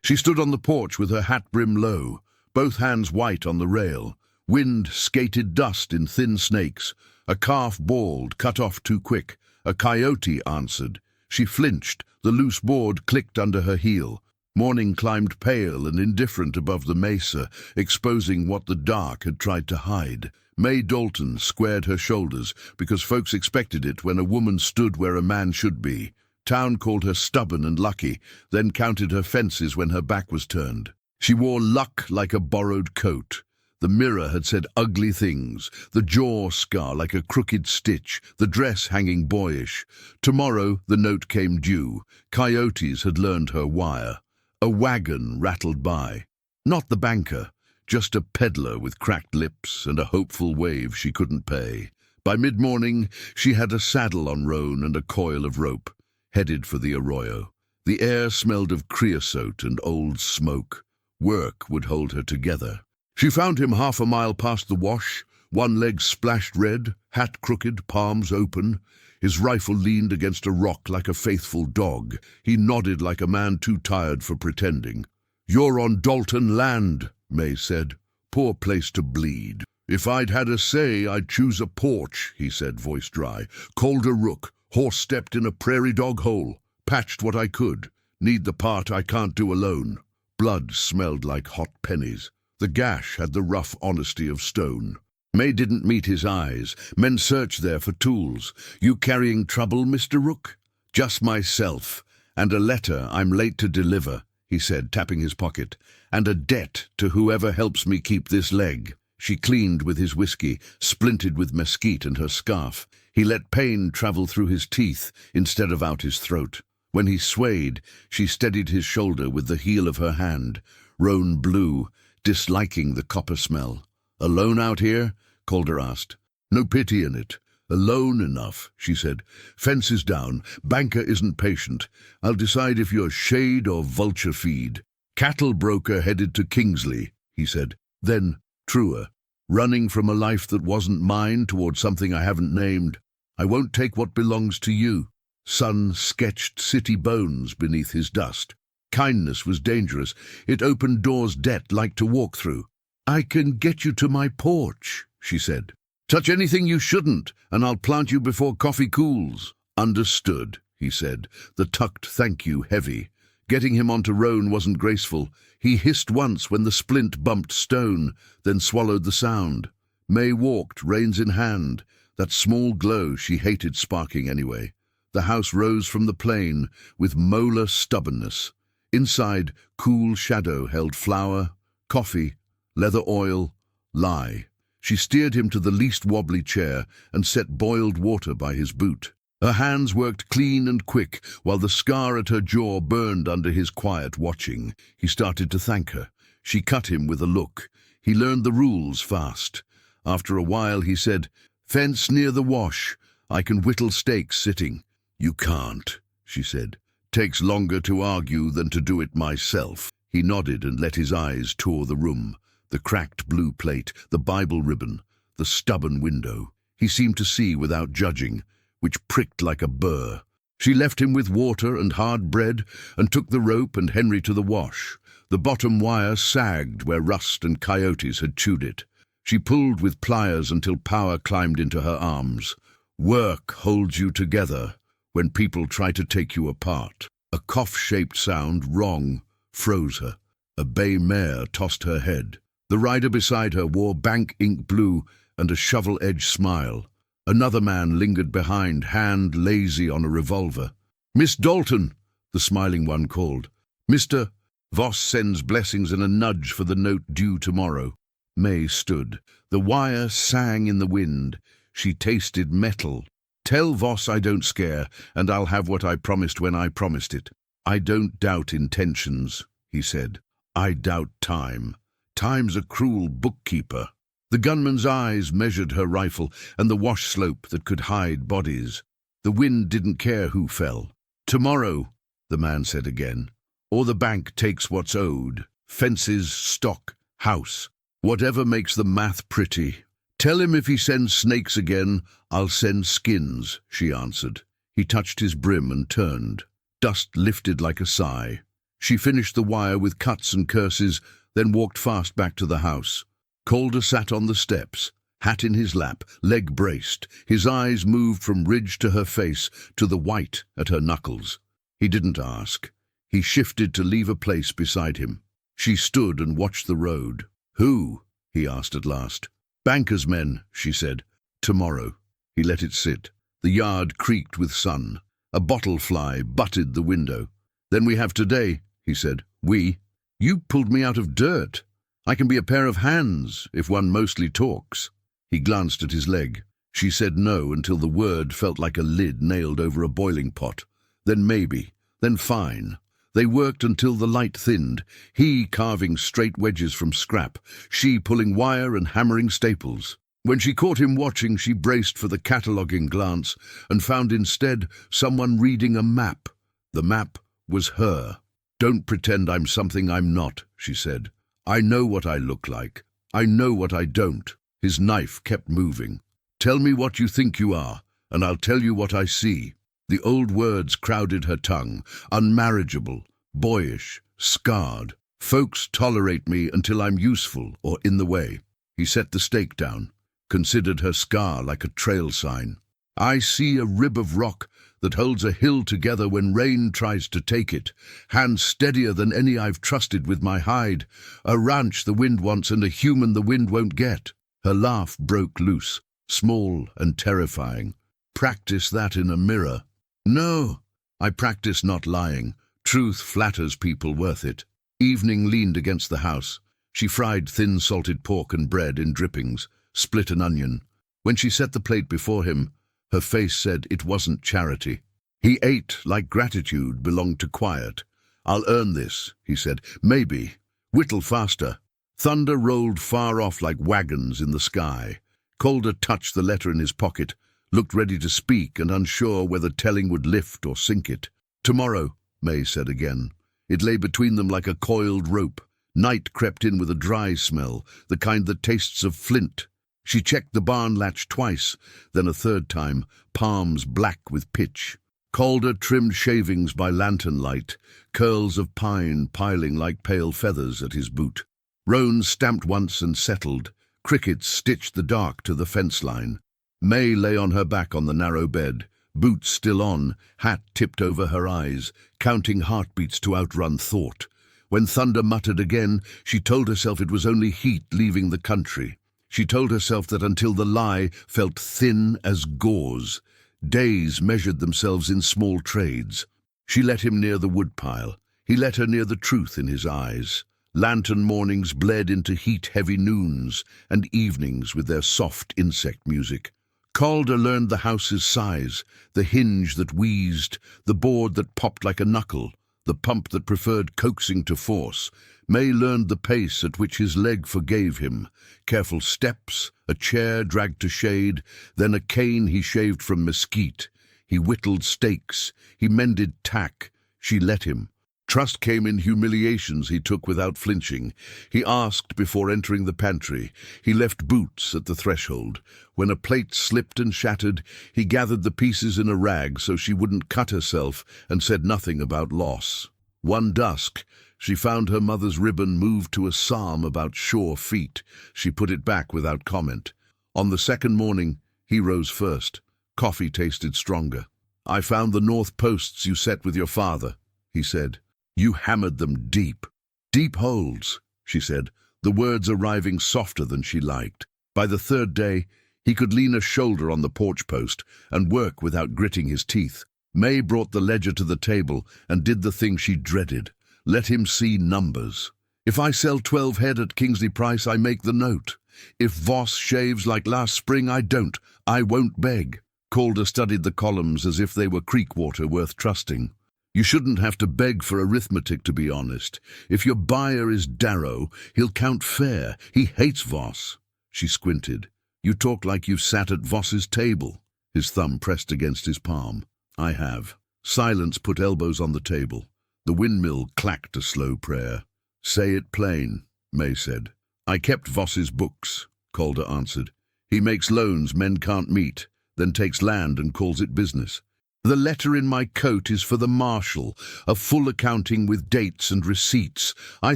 She stood on the porch with her hat brim low, both hands white on the rail. Wind skated dust in thin snakes. A calf bawled, cut off too quick. A coyote answered. She flinched. The loose board clicked under her heel. Morning climbed pale and indifferent above the mesa, exposing what the dark had tried to hide. May Dalton squared her shoulders because folks expected it when a woman stood where a man should be. Town called her stubborn and lucky, then counted her fences when her back was turned. She wore luck like a borrowed coat. The mirror had said ugly things, the jaw scar like a crooked stitch, the dress hanging boyish. Tomorrow the note came due. Coyotes had learned her wire. A wagon rattled by. Not the banker, just a peddler with cracked lips and a hopeful wave she couldn't pay. By mid-morning, she had a saddle on roan and a coil of rope, headed for the arroyo. The air smelled of creosote and old smoke. Work would hold her together. She found him half a mile past the wash, one leg splashed red, hat crooked, palms open. His rifle leaned against a rock like a faithful dog. He nodded like a man too tired for pretending. "You're on Dalton land," May said. "Poor place to bleed." "If I'd had a say, I'd choose a porch," he said, voice dry. "Called a rook, horse-stepped in a prairie dog hole. Patched what I could. Need the part I can't do alone." Blood smelled like hot pennies. The gash had the rough honesty of stone. May didn't meet his eyes. Men searched there for tools. "You carrying trouble, Mr. Rook?" "Just myself. And a letter I'm late to deliver," he said, tapping his pocket. "And a debt to whoever helps me keep this leg." She cleaned with his whiskey, splinted with mesquite and her scarf. He let pain travel through his teeth instead of out his throat. When he swayed, she steadied his shoulder with the heel of her hand. Roan blew, disliking the copper smell. "Alone out here?" Calder asked. "No pity in it. Alone enough," she said. "Fence is down. Banker isn't patient. I'll decide if you're shade or vulture feed." "Cattle broker headed to Kingsley," he said. Then, truer, "running from a life that wasn't mine toward something I haven't named. I won't take what belongs to you." Sun sketched city bones beneath his dust. Kindness was dangerous. It opened doors debt like to walk through. "I can get you to my porch," she said. "Touch anything you shouldn't, and I'll plant you before coffee cools." "Understood," he said, the tucked thank you heavy. Getting him onto roan wasn't graceful. He hissed once when the splint bumped stone, then swallowed the sound. May walked, reins in hand, that small glow she hated sparking anyway. The house rose from the plain with molar stubbornness. Inside, cool shadow held flour, coffee, leather oil, lye. She steered him to the least wobbly chair and set boiled water by his boot. Her hands worked clean and quick, while the scar at her jaw burned under his quiet watching. He started to thank her. She cut him with a look. He learned the rules fast. After a while he said, "Fence near the wash. I can whittle stakes sitting." "You can't," she said. "Takes longer to argue than to do it myself." He nodded and let his eyes tour the room. The cracked blue plate, the Bible ribbon, the stubborn window. He seemed to see without judging, which pricked like a burr. She left him with water and hard bread and took the rope and Henry to the wash. The bottom wire sagged where rust and coyotes had chewed it. She pulled with pliers until power climbed into her arms. Work holds you together when people try to take you apart. A cough-shaped sound, wrong, froze her. A bay mare tossed her head. The rider beside her wore bank ink blue and a shovel-edged smile. Another man lingered behind, hand lazy on a revolver. "Miss Dalton," the smiling one called. "Mr. Voss sends blessings and a nudge for the note due tomorrow." May stood. The wire sang in the wind. She tasted metal. "Tell Voss I don't scare, and I'll have what I promised when I promised it." "I don't doubt intentions," he said. "I doubt time. Time's a cruel bookkeeper." The gunman's eyes measured her rifle and the wash slope that could hide bodies. The wind didn't care who fell. "Tomorrow," the man said again, "or the bank takes what's owed. Fences, stock, house. Whatever makes the math pretty." "Tell him if he sends snakes again, I'll send skins," she answered. He touched his brim and turned. Dust lifted like a sigh. She finished the wire with cuts and curses, then walked fast back to the house. Calder sat on the steps, hat in his lap, leg braced. His eyes moved from ridge to her face, to the white at her knuckles. He didn't ask. He shifted to leave a place beside him. She stood and watched the road. "Who?" he asked at last. "Banker's men," she said. "Tomorrow." He let it sit. The yard creaked with sun. A bottle fly butted the window. "Then we have today," he said. "We? You pulled me out of dirt. I can be a pair of hands, if one mostly talks." He glanced at his leg. She said no until the word felt like a lid nailed over a boiling pot. Then maybe. Then fine. They worked until the light thinned, he carving straight wedges from scrap, she pulling wire and hammering staples. When she caught him watching, she braced for the cataloguing glance and found instead someone reading a map. The map was her. "Don't pretend I'm something I'm not," she said. "I know what I look like. I know what I don't." His knife kept moving. "Tell me what you think you are, and I'll tell you what I see." The old words crowded her tongue. Unmarriageable, boyish, scarred. "Folks tolerate me until I'm useful or in the way." He set the stake down, considered her scar like a trail sign. "I see a rib of rock that holds a hill together when rain tries to take it. Hands steadier than any I've trusted with my hide. A ranch the wind wants and a human the wind won't get." Her laugh broke loose, small and terrifying. "Practice that in a mirror." "No, I practice not lying. Truth flatters people worth it." Evening leaned against the house. She fried thin salted pork and bread in drippings, split an onion. When she set the plate before him, her face said it wasn't charity. He ate like gratitude belonged to quiet. "I'll earn this," he said. "Maybe. Whittle faster." Thunder rolled far off like wagons in the sky. Calder touched the letter in his pocket, looked ready to speak and unsure whether telling would lift or sink it. "Tomorrow," May said again. It lay between them like a coiled rope. Night crept in with a dry smell, the kind that tastes of flint. She checked the barn latch twice, then a third time, palms black with pitch. Calder trimmed shavings by lantern light, curls of pine piling like pale feathers at his boot. Roans stamped once and settled. Crickets stitched the dark to the fence line. May lay on her back on the narrow bed, boots still on, hat tipped over her eyes, counting heartbeats to outrun thought. When thunder muttered again, she told herself it was only heat leaving the country. She told herself that until the lie felt thin as gauze. Days measured themselves in small trades. She let him near the woodpile. He let her near the truth in his eyes. Lantern mornings bled into heat-heavy noons, and evenings with their soft insect music. Calder learned the house's size, the hinge that wheezed, the board that popped like a knuckle, the pump that preferred coaxing to force. May learned the pace at which his leg forgave him. Careful steps, a chair dragged to shade, then a cane he shaved from mesquite. He whittled stakes, he mended tack. She let him. Trust came in humiliations he took without flinching. He asked before entering the pantry. He left boots at the threshold. When a plate slipped and shattered, he gathered the pieces in a rag so she wouldn't cut herself and said nothing about loss. One dusk, she found her mother's ribbon moved to a psalm about sure feet. She put it back without comment. On the second morning, he rose first. Coffee tasted stronger. "I found the north posts you set with your father," he said. "You hammered them deep." "Deep holes," she said, the words arriving softer than she liked. By the third day, he could lean a shoulder on the porch post and work without gritting his teeth. May brought the ledger to the table and did the thing she dreaded. Let him see numbers. "If I sell 12 head at Kingsley price, I make the note. If Voss shaves like last spring, I don't. I won't beg." Calder studied the columns as if they were creek water worth trusting. "You shouldn't have to beg for arithmetic, to be honest. If your buyer is Darrow, he'll count fair. He hates Voss." She squinted. "You talk like you've sat at Voss's table." His thumb pressed against his palm. "I have." Silence put elbows on the table. The windmill clacked a slow prayer. "Say it plain," May said. "I kept Voss's books," Calder answered. "He makes loans men can't meet, then takes land and calls it business. The letter in my coat is for the marshal, a full accounting with dates and receipts. I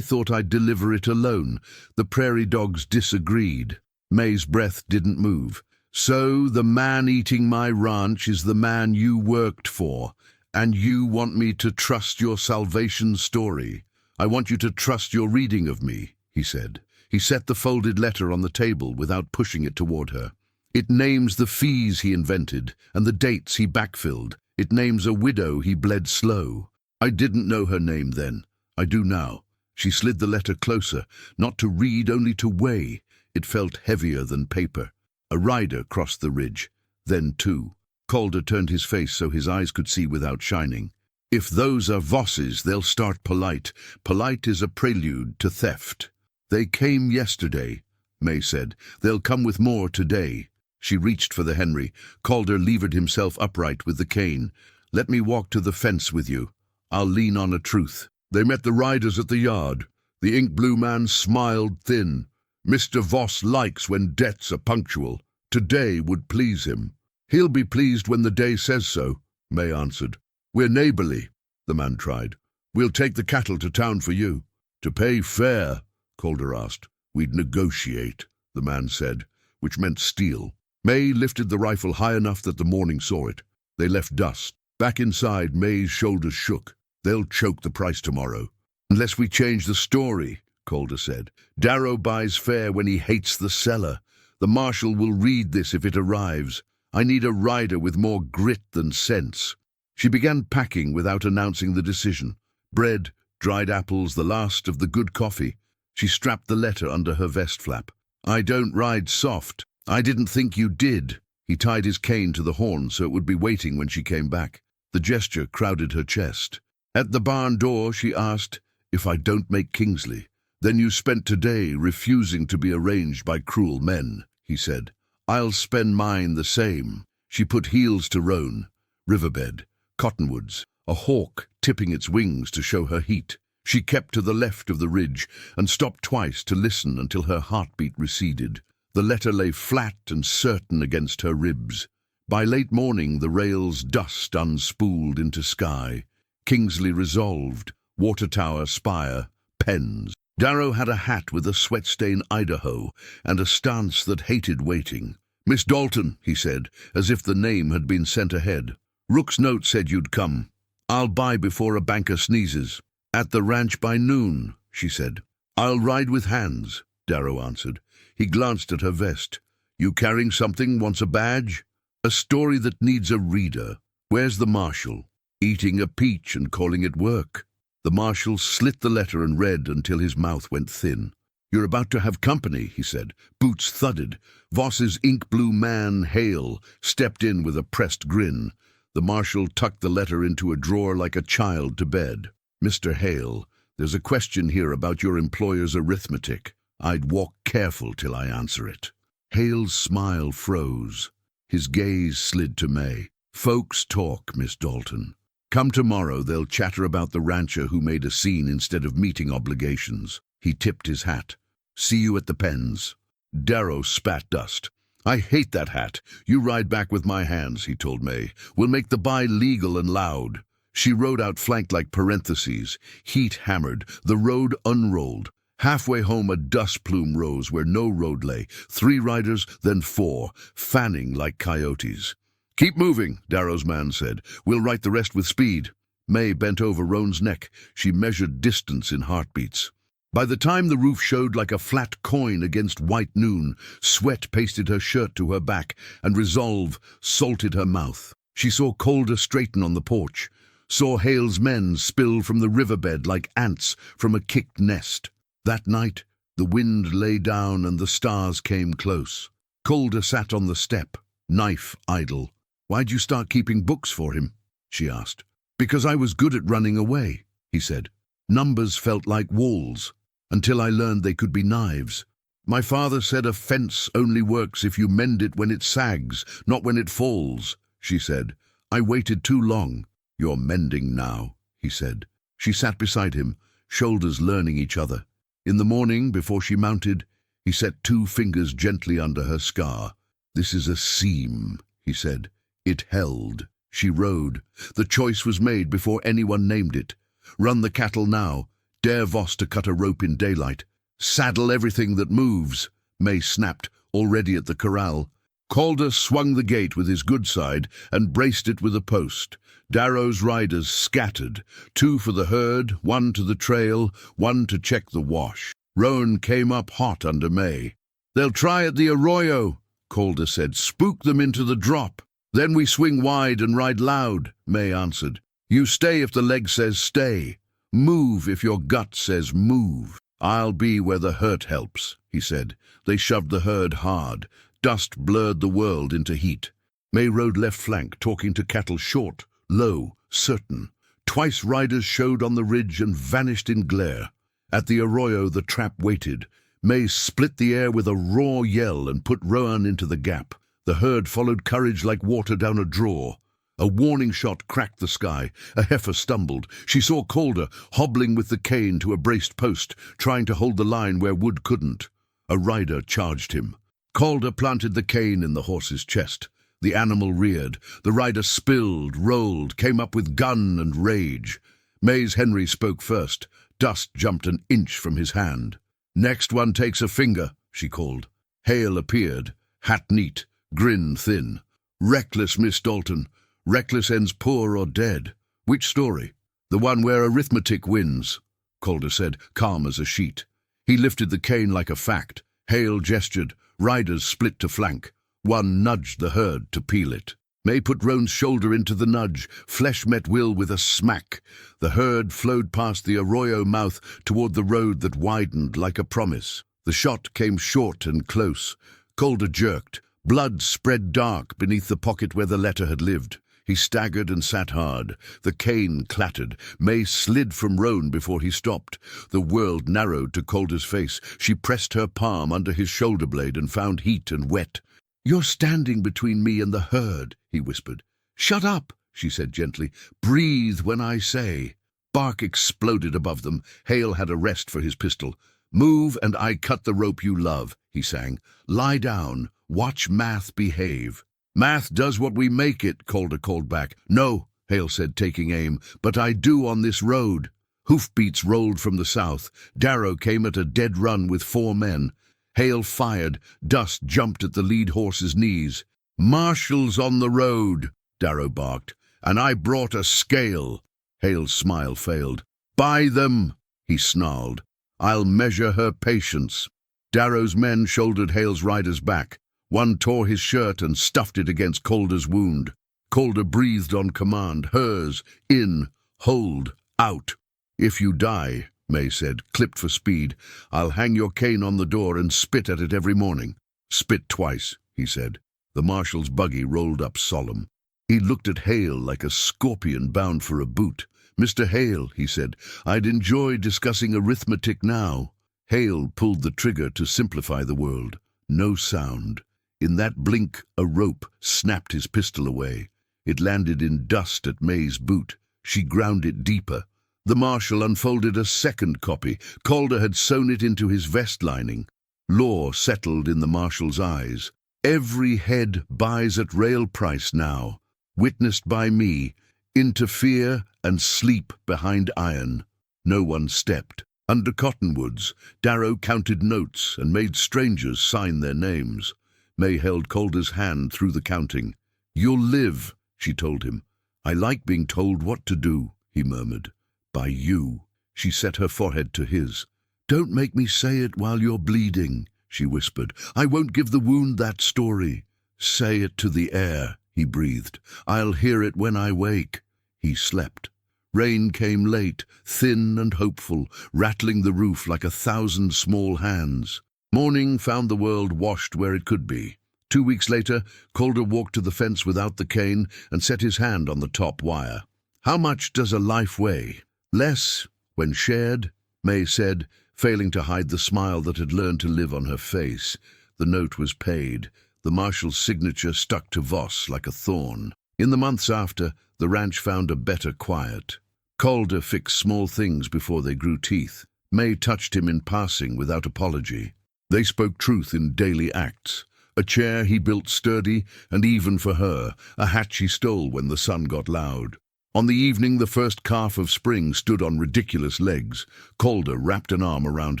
thought I'd deliver it alone. The prairie dogs disagreed. May's breath didn't move. So the man eating my ranch is the man you worked for, and you want me to trust your salvation story. I want you to trust your reading of me, he said. He set the folded letter on the table without pushing it toward her. It names the fees he invented and the dates he backfilled. It names a widow he bled slow. I didn't know her name then. I do now. She slid the letter closer, not to read, only to weigh. It felt heavier than paper. A rider crossed the ridge. Then two. Calder turned his face so his eyes could see without shining. If those are Vosses, they'll start polite. Polite is a prelude to theft. They came yesterday, May said. They'll come with more today. She reached for the Henry. Calder levered himself upright with the cane. Let me walk to the fence with you. I'll lean on a truth. They met the riders at the yard. The ink-blue man smiled thin. Mr. Voss likes when debts are punctual. Today would please him. He'll be pleased when the day says so, May answered. We're neighbourly, the man tried. We'll take the cattle to town for you. To pay fair, Calder asked. We'd negotiate, the man said, which meant steal. May lifted the rifle high enough that the morning saw it. They left dust. Back inside, May's shoulders shook. They'll choke the price tomorrow. Unless we change the story, Calder said. Darrow buys fair when he hates the seller. The marshal will read this if it arrives. I need a rider with more grit than sense. She began packing without announcing the decision. Bread, dried apples, the last of the good coffee. She strapped the letter under her vest flap. I don't ride soft. I didn't think you did. He tied his cane to the horn so it would be waiting when she came back. The gesture crowded her chest. At the barn door, she asked, If I don't make Kingsley, then you spent today refusing to be arranged by cruel men, he said. I'll spend mine the same. She put heels to roan. Riverbed, cottonwoods, a hawk tipping its wings to show her heat. She kept to the left of the ridge and stopped twice to listen until her heartbeat receded. The letter lay flat and certain against her ribs. By late morning, the rail's dust unspooled into sky. Kingsley resolved, water tower, spire, pens. Darrow had a hat with a sweat-stained Idaho and a stance that hated waiting. Miss Dalton, he said, as if the name had been sent ahead. Rook's note said you'd come. I'll buy before a banker sneezes. At the ranch by noon, she said. I'll ride with Hans, Darrow answered. He glanced at her vest. You carrying something, wants a badge? A story that needs a reader. Where's the marshal? Eating a peach and calling it work. The marshal slit the letter and read until his mouth went thin. You're about to have company, he said. Boots thudded. Voss's ink-blue man, Hale, stepped in with a pressed grin. The marshal tucked the letter into a drawer like a child to bed. Mr. Hale, there's a question here about your employer's arithmetic. I'd walk careful till I answer it. Hale's smile froze. His gaze slid to May. Folks talk, Miss Dalton. Come tomorrow, they'll chatter about the rancher who made a scene instead of meeting obligations. He tipped his hat. See you at the pens. Darrow spat dust. I hate that hat. You ride back with my hands, he told May. We'll make the buy legal and loud. She rode out flanked like parentheses. Heat hammered. The road unrolled. Halfway home, a dust plume rose where no road lay. 3 riders, then 4, fanning like coyotes. Keep moving, Darrow's man said. We'll right the rest with speed. May bent over Roan's neck. She measured distance in heartbeats. By the time the roof showed like a flat coin against white noon, sweat pasted her shirt to her back, and resolve salted her mouth. She saw Calder straighten on the porch, saw Hale's men spill from the riverbed like ants from a kicked nest. That night, the wind lay down and the stars came close. Calder sat on the step, knife idle. Why'd you start keeping books for him? She asked. Because I was good at running away, he said. Numbers felt like walls, until I learned they could be knives. My father said a fence only works if you mend it when it sags, not when it falls, she said. I waited too long. You're mending now, he said. She sat beside him, shoulders learning each other. In the morning, before she mounted, he set 2 fingers gently under her scar. This is a seam, he said. It held. She rode. The choice was made before anyone named it. Run the cattle now. Dare Voss to cut a rope in daylight. Saddle everything that moves, May snapped, already at the corral. Calder swung the gate with his good side and braced it with a post. Darrow's riders scattered, 2 for the herd, 1 to the trail, 1 to check the wash. Roan came up hot under May. "They'll try at the arroyo," Calder said. "Spook them into the drop. Then we swing wide and ride loud," May answered. "You stay if the leg says stay. Move if your gut says move." "I'll be where the hurt helps," he said. They shoved the herd hard. Dust blurred the world into heat. May rode left flank, talking to cattle short, low, certain. Twice riders showed on the ridge and vanished in glare. At the arroyo the trap waited. May split the air with a raw yell and put Roan into the gap. The herd followed courage like water down a draw. A warning shot cracked the sky. A heifer stumbled. She saw Calder hobbling with the cane to a braced post, trying to hold the line where wood couldn't. A rider charged him. Calder planted the cane in the horse's chest. The animal reared. The rider spilled, rolled, came up with gun and rage. May's Henry spoke first. Dust jumped an inch from his hand. "Next one takes a finger," she called. Hale appeared, hat neat, grin thin. "Reckless, Miss Dalton. Reckless ends poor or dead." "Which story?" "The one where arithmetic wins," Calder said, calm as a sheet. He lifted the cane like a fact. Hale gestured. Riders split to flank. One nudged the herd to peel it. May put Roan's shoulder into the nudge. Flesh met will with a smack. The herd flowed past the arroyo mouth toward the road that widened like a promise. The shot came short and close. Calder jerked. Blood spread dark beneath the pocket where the letter had lived. He staggered and sat hard. The cane clattered. May slid from Roan before he stopped. The world narrowed to Calder's face. She pressed her palm under his shoulder blade and found heat and wet. "You're standing between me and the herd," he whispered. "Shut up," she said gently. "Breathe when I say." Bark exploded above them. Hale had a rest for his pistol. "Move and I cut the rope you love," he sang. "Lie down. Watch Math behave." "Math does what we make it," Calder called back. "No," Hale said, taking aim, "but I do on this road." Hoofbeats rolled from the south. Darrow came at a dead run with 4 men. Hale fired. Dust jumped at the lead horse's knees. "Marshals on the road," Darrow barked, "and I brought a scale." Hale's smile failed. "Buy them," he snarled. "I'll measure her patience." Darrow's men shouldered Hale's riders back. One tore his shirt and stuffed it against Calder's wound. Calder breathed on command. Hers. In. Hold. Out. "If you die," May said, clipped for speed, "I'll hang your cane on the door and spit at it every morning." "Spit twice," he said. The marshal's buggy rolled up solemn. He looked at Hale like a scorpion bound for a boot. "Mr. Hale," he said, "I'd enjoy discussing arithmetic now." Hale pulled the trigger to simplify the world. No sound. In that blink, a rope snapped his pistol away. It landed in dust at May's boot. She ground it deeper. The marshal unfolded a second copy. Calder had sewn it into his vest lining. Law settled in the marshal's eyes. "Every head buys at rail price now. Witnessed by me. Interfere and sleep behind iron." No one stepped. Under cottonwoods, Darrow counted notes and made strangers sign their names. May held Calder's hand through the counting. "You'll live," she told him. "I like being told what to do," he murmured. "By you." She set her forehead to his. "Don't make me say it while you're bleeding," she whispered. "I won't give the wound that story." "Say it to the air," he breathed. "I'll hear it when I wake." He slept. Rain came late, thin and hopeful, rattling the roof like 1,000 small hands. Morning found the world washed where it could be. 2 weeks later, Calder walked to the fence without the cane and set his hand on the top wire. "How much does a life weigh?" "Less, when shared," May said, failing to hide the smile that had learned to live on her face. The note was paid. The marshal's signature stuck to Voss like a thorn. In the months after, the ranch found a better quiet. Calder fixed small things before they grew teeth. May touched him in passing without apology. They spoke truth in daily acts. A chair he built sturdy, and even for her, a hat she stole when the sun got loud. On the evening the first calf of spring stood on ridiculous legs. Calder wrapped an arm around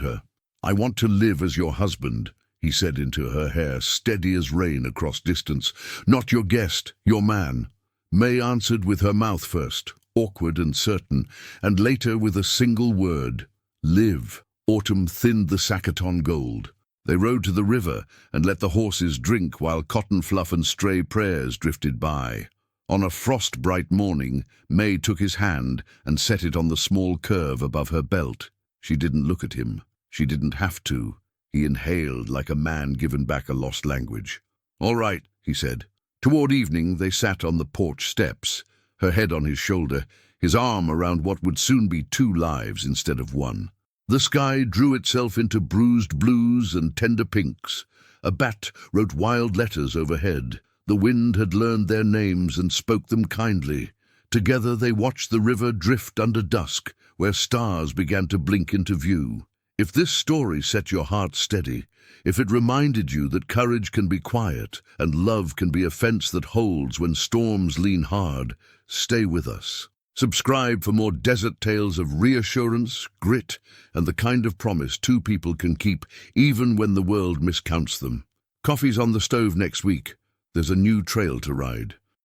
her. "I want to live as your husband," he said into her hair, steady as rain across distance. "Not your guest, your man." May answered with her mouth first, awkward and certain, and later with a single word: live. Autumn thinned the Saccaton gold. They rode to the river and let the horses drink while cotton fluff and stray prayers drifted by. On a frost-bright morning, May took his hand and set it on the small curve above her belt. She didn't look at him. She didn't have to. He inhaled like a man given back a lost language. "All right," he said. Toward evening, they sat on the porch steps, her head on his shoulder, his arm around what would soon be 2 lives instead of 1. The sky drew itself into bruised blues and tender pinks. A bat wrote wild letters overhead. The wind had learned their names and spoke them kindly. Together they watched the river drift under dusk, where stars began to blink into view. If this story set your heart steady, if it reminded you that courage can be quiet and love can be a fence that holds when storms lean hard, stay with us. Subscribe for more desert tales of reassurance, grit, and the kind of promise 2 people can keep even when the world miscounts them. Coffee's on the stove next week. There's a new trail to ride.